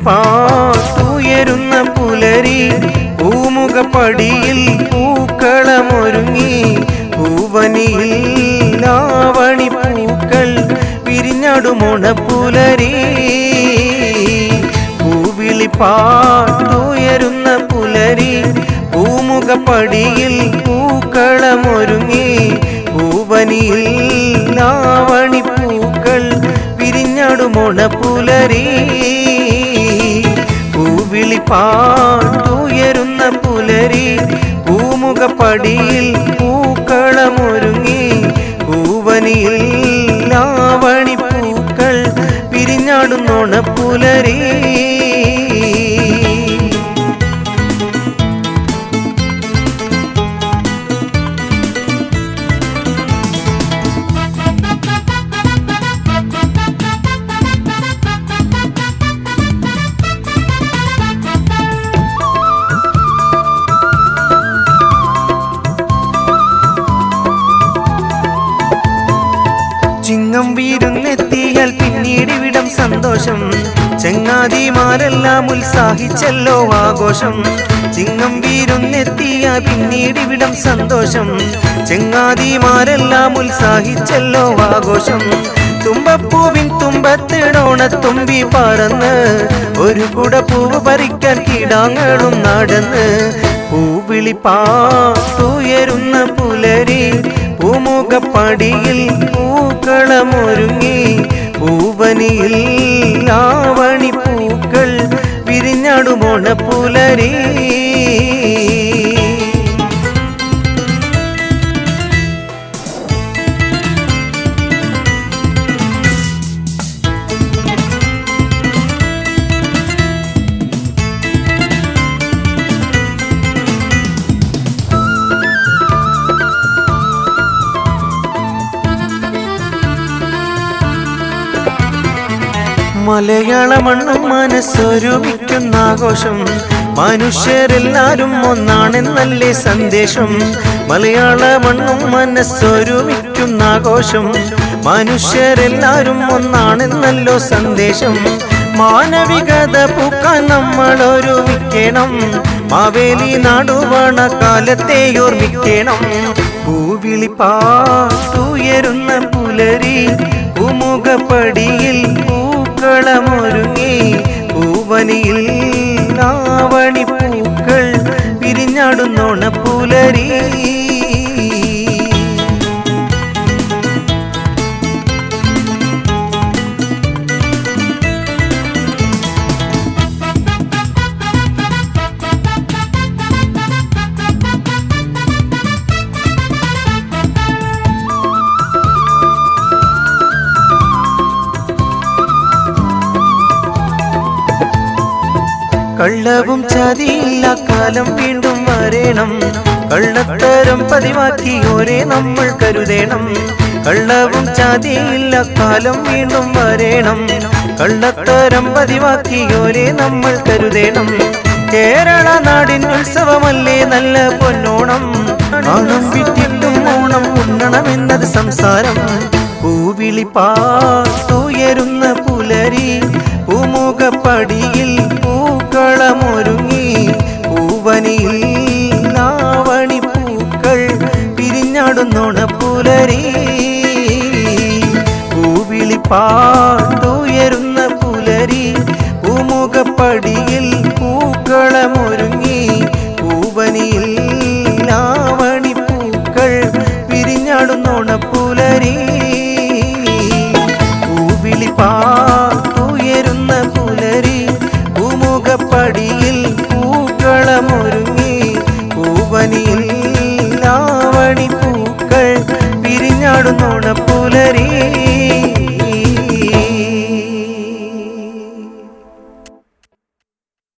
പാട്ടുയരുന്ന പുലരി പൂമുഖപ്പടിയിൽ പൂക്കളമൊരുങ്ങി പൂവനിയിൽ ലാവണി പൂക്കൾ വിരിഞ്ഞടുമോണപ്പുലരി പൂവിളി പാട്ടുയരുന്ന പുലരി പൂമുഖപ്പടിയിൽ പൂക്കളമൊരുങ്ങി പൂവനിയിൽ ലാവണി പൂക്കൾ വിരിഞ്ഞടുമോണപ്പുലരി പൂവിളി പാട്ടുയരുന്ന പുലരി പൂമുഖപ്പടിയിൽ പൂക്കളമൊരുങ്ങി പൂവനിയിൽ ലാവണി പൂക്കൾ വിരിഞ്ഞടുന്നോണപ്പുലരി ചിങ്ങം വീരുന്നെത്തിയാൽ പിന്നീടിവിടം സന്തോഷം ചങ്ങാതിമാരെല്ലാം ഉത്സാഹിച്ചല്ലോ ആഘോഷം ചിങ്ങം വീരുന്നെത്തിയാൽ പിന്നീടിവിടം സന്തോഷം ചങ്ങാതിമാരെല്ലാം ഉത്സാഹിച്ചല്ലോ ആഘോഷം തുമ്പപ്പൂവിൻ തുമ്പത്തിടോണത്തുമ്പി പറന്ന് ഒരു കുട പൂവ് പറിക്കാൻ കിടാങ്ങളും നടന്ന് പൂവിളി പാട്ടുയരുന്ന പുലരി പൂമുഖപ്പടിയിൽ പൂക്കളമൊരുങ്ങി പൂവനിയിൽ ലാവണി പൂക്കൾ വിരിഞ്ഞടുമോണപ്പുലരി മലയാള മണ്ണും മനസ്സൊരുമിക്കുന്ന ആഘോഷം മനുഷ്യരെല്ലാരും ഒന്നാണെന്നല്ലേ സന്ദേശം മലയാള മണ്ണും മനസ്സൊരുമിക്കുന്ന ആഘോഷം മനുഷ്യരെല്ലാരും ഒന്നാണെന്നല്ലോ സന്ദേശം മാനവികത പൂക്കാൻ നമ്മൾ ഒരുമിക്കണം മാവേലി നാടുവാണ കാലത്തെ ഓർമ്മിക്കണം പൂവിളി പാട്ടുയരുന്ന പുലരി പൂമുഖപ്പടിയിൽ പൂക്കളമൊരുങ്ങി പൂവനിയിൽ ലാവണി പൂക്കൾ വിരിഞ്ഞടുന്നോണപ്പുലരി കള്ളവും ചതിയില്ല കാലം വീണ്ടും വരേണം കള്ളത്തരം പതിവാക്കി ഒരേ നമ്മൾ കരുതേണം കള്ളവും ചതിയില്ല കാലം വീണ്ടും വരേണം കള്ളത്തരം പതിവാക്കി ഒരേ നമ്മൾ കരുതേണം കേരള നാടിൻ ഉത്സവമല്ലേ നല്ല പൊന്നോണം ഓണം വിറ്റിട്ടും ഓണം ഉണ്ണണമെന്നത് സംസാരം പൂവിളി പാട്ടുയരുന്ന പുലരി പൂമുഖപ്പടിയിൽ പൂക്കളമൊരുങ്ങി പൂവനിയിൽ ലാവണി പൂക്കൾ വിരിഞ്ഞടുന്നോണപ്പുലരി പൂവിളി പാട്ടുയരുന്ന പുലരി പൂമുഖപ്പടിയിൽ പൂക്കളമൊരുങ്ങി പൂവനിയിൽ ലാവണി പൂക്കൾ വിരിഞ്ഞടുന്നോണപ്പുലരി പൂവിളി പാട്ടുയരുന്ന പുലരി പൂമുഖപ്പടിയിൽ പൂക്കളമൊരുങ്ങി പൂവനിയിൽ ലാവണി പൂക്കൾ വിരിഞ്ഞടുന്നോണപ്പുലരി